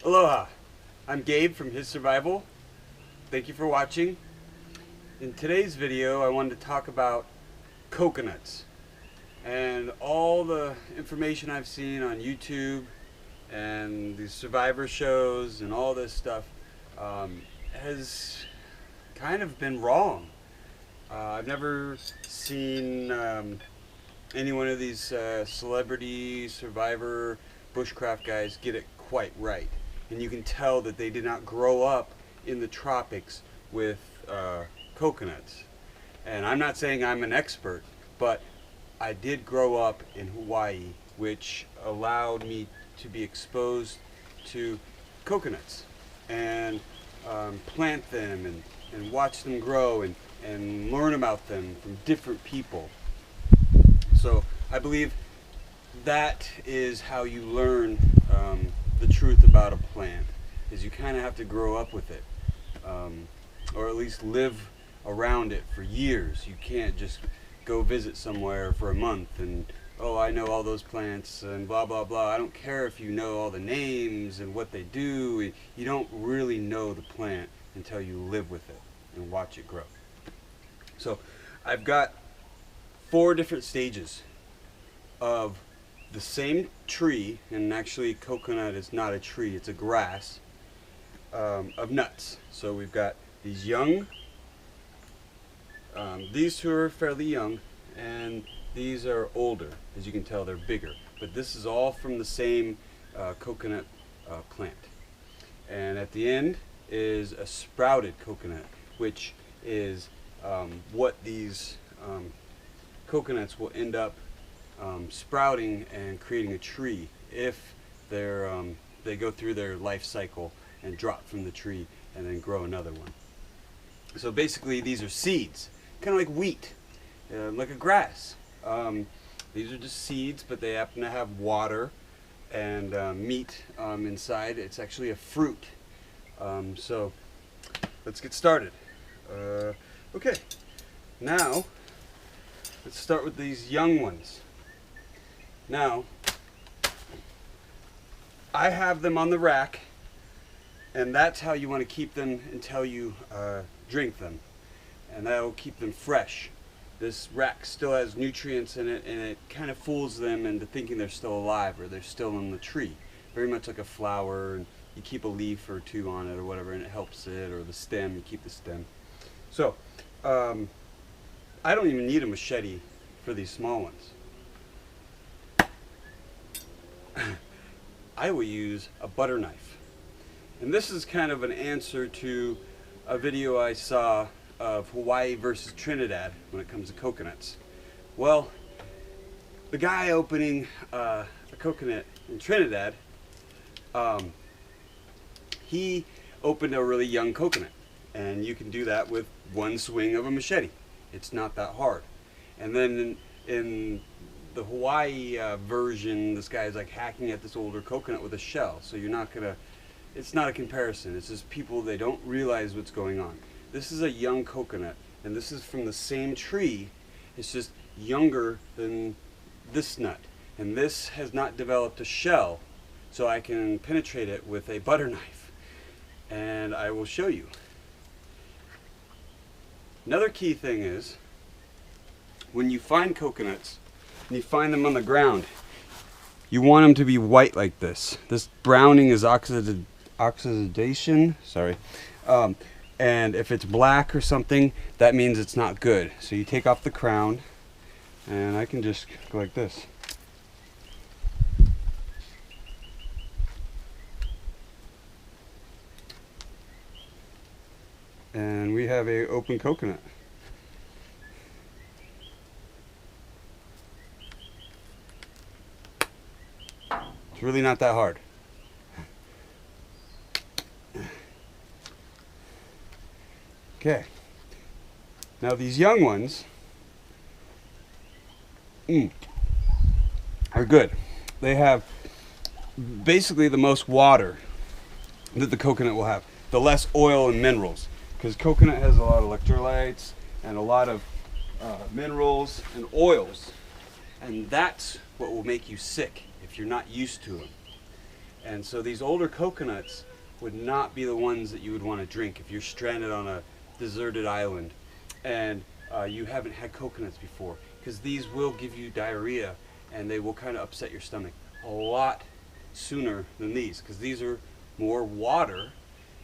Aloha, I'm Gabe from His Survival. Thank you for watching. In today's video I wanted to talk about coconuts and all the information I've seen on YouTube and these survivor shows and all this stuff has kind of been wrong. I've never seen any one of these celebrity survivor bushcraft guys get it quite right, and you can tell that they did not grow up in the tropics with coconuts. And I'm not saying I'm an expert, but I did grow up in Hawaii, which allowed me to be exposed to coconuts and plant them and watch them grow and learn about them from different people. So I believe that is how you learn the truth about a plant, is you kind of have to grow up with it, or at least live around it for years. You can't just go visit somewhere for a month and, oh, I know all those plants and blah blah blah. I don't care if you know all the names and what they do. You don't really know the plant until you live with it and watch it grow. So I've got 4 different stages of the same tree, and actually coconut is not a tree, it's a grass, of nuts. So we've got these young, these 2 are fairly young, and these are older. As you can tell, they're bigger, but this is all from the same coconut plant. And at the end is a sprouted coconut, which is what these coconuts will end up sprouting and creating a tree if they go through their life cycle and drop from the tree and then grow another one. So basically these are seeds, kind of like wheat, like a grass. These are just seeds, but they happen to have water and meat inside. It's actually a fruit. So let's get started. Okay, now let's start with these young ones. Now, I have them on the rack, and that's how you want to keep them until you drink them, and that will keep them fresh. This rack still has nutrients in it, and it kind of fools them into thinking they're still alive or they're still in the tree. Very much like a flower, and you keep a leaf or 2 on it or whatever, and it helps it, or the stem, you keep the stem. So, I don't even need a machete for these small ones. I will use a butter knife. And this is kind of an answer to a video I saw of Hawaii versus Trinidad when it comes to coconuts. Well, the guy opening a coconut in Trinidad, he opened a really young coconut. And you can do that with 1 swing of a machete. It's not that hard. And then in the Hawaii version, this guy is like hacking at this older coconut with a shell. So you're not gonna, it's not a comparison. It's just people, they don't realize what's going on. This is a young coconut, and this is from the same tree. It's just younger than this nut. And this has not developed a shell, so I can penetrate it with a butter knife. And I will show you. Another key thing is, when you find coconuts, and you find them on the ground, you want them to be white like this. This browning is oxidation, sorry. And if it's black or something, that means it's not good. So you take off the crown, and I can just go like this. And we have a open coconut. It's really not that hard. Okay. Now these young ones are good. They have basically the most water that the coconut will have, the less oil and minerals, because coconut has a lot of electrolytes and a lot of minerals and oils, and that's what will make you sick if you're not used to them. And so these older coconuts would not be the ones that you would want to drink if you're stranded on a deserted island and you haven't had coconuts before, because these will give you diarrhea and they will kind of upset your stomach a lot sooner than these, because these are more water,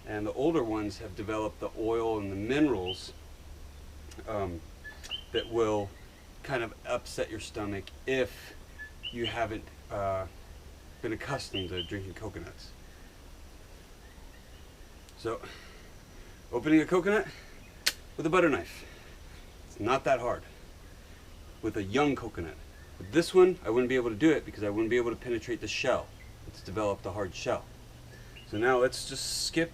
and the older ones have developed the oil and the minerals that will kind of upset your stomach if you haven't been accustomed to drinking coconuts. So, opening a coconut with a butter knife, it's not that hard. With a young coconut. With this one, I wouldn't be able to do it because I wouldn't be able to penetrate the shell. It's developed a hard shell. So now let's just skip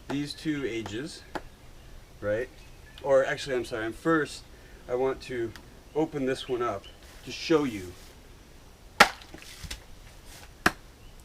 these two ages, right? Or actually, I'm sorry, first I want to open this one up to show you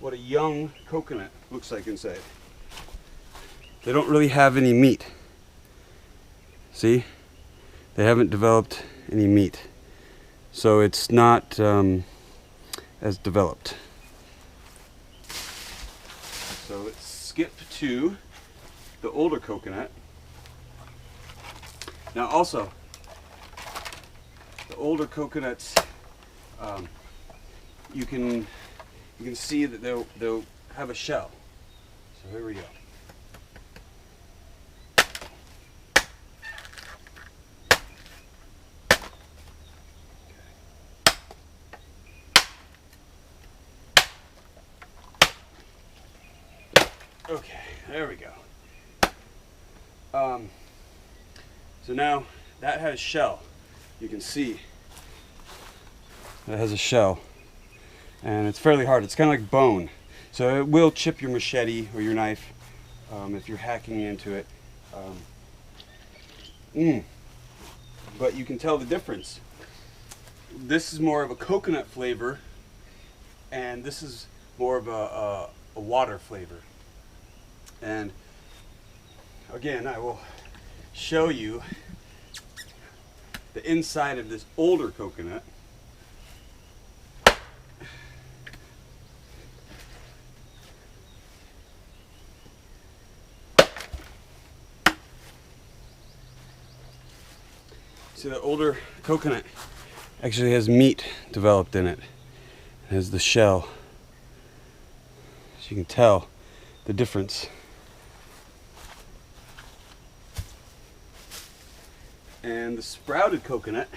what a young coconut looks like inside. They don't really have any meat. See? They haven't developed any meat. So it's not as developed. So let's skip to the older coconut. Now also, the older coconuts, you can see that they'll have a shell. So here we go. Okay, there we go. So now that has shell. You can see it has a shell, and it's fairly hard. It's kind of like bone, so it will chip your machete or your knife if you're hacking into it. But you can tell the difference. This is more of a coconut flavor, and this is more of a water flavor. And again, I will show you the inside of this older coconut. See, the older coconut actually has meat developed in it. It has the shell. So you can tell the difference. And the sprouted coconut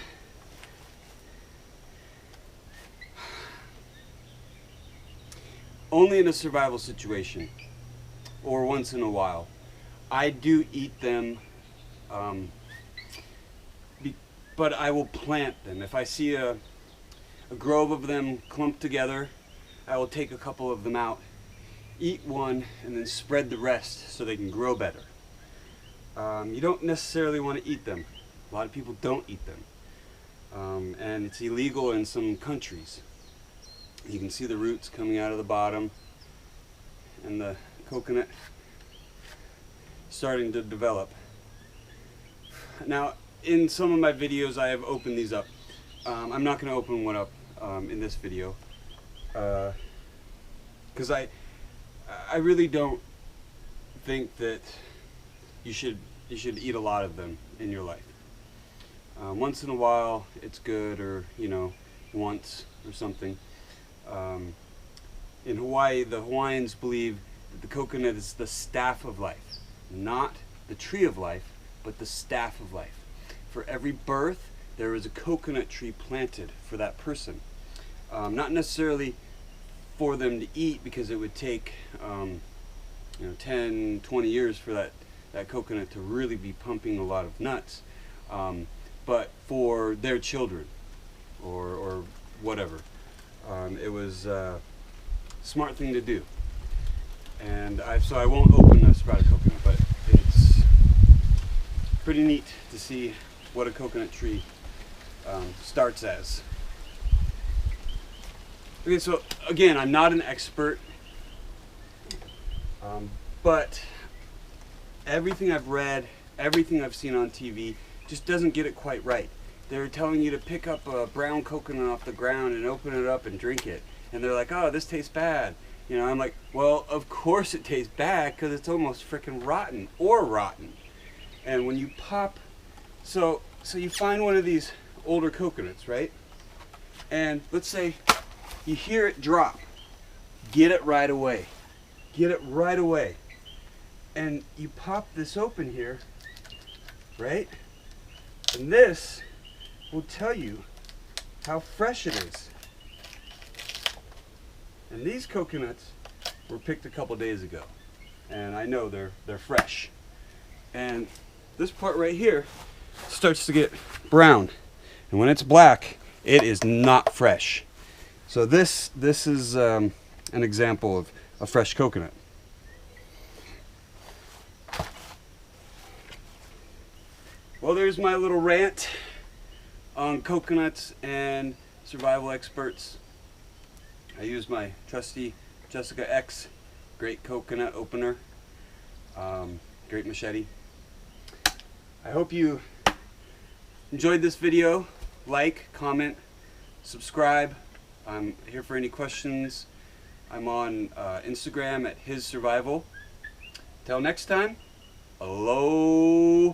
only in a survival situation or once in a while. I do eat them, but I will plant them. If I see a grove of them clumped together, I will take a couple of them out, eat one, and then spread the rest so they can grow better. You don't necessarily want to eat them. A lot of people don't eat them, and it's illegal in some countries. You can see the roots coming out of the bottom and the coconut starting to develop. Now, in some of my videos I have opened these up. I'm not going to open one up in this video because I really don't think that you should eat a lot of them in your life. Once in a while it's good, or once or something. In Hawaii, the Hawaiians believe that the coconut is the staff of life, not the tree of life, but the staff of life. For every birth, there is a coconut tree planted for that person. Not necessarily for them to eat, because it would take 10, 20 years for that coconut to really be pumping a lot of nuts, but for their children or whatever. It was a smart thing to do. And so I won't open the sprouted coconut, but it's pretty neat to see what a coconut tree starts as. Okay, so again, I'm not an expert, but everything I've read, everything I've seen on TV just doesn't get it quite right. They're telling you to pick up a brown coconut off the ground and open it up and drink it. And they're like, oh, this tastes bad. You know, I'm like, well, of course it tastes bad because it's almost freaking rotten or rotten. And when you pop, so you find one of these older coconuts, right? And let's say you hear it drop. Get it right away. Get it right away. And you pop this open here, right? And this will tell you how fresh it is. And these coconuts were picked a couple days ago. And I know they're fresh. And this part right here starts to get brown. And when it's black, it is not fresh. So this is an example of a fresh coconut. Well, there's my little rant on coconuts and survival experts. I use my trusty Jessica X great coconut opener, great machete. I hope you enjoyed this video. Like, comment, subscribe. I'm here for any questions. I'm on Instagram at His Survival. Till next time, aloha.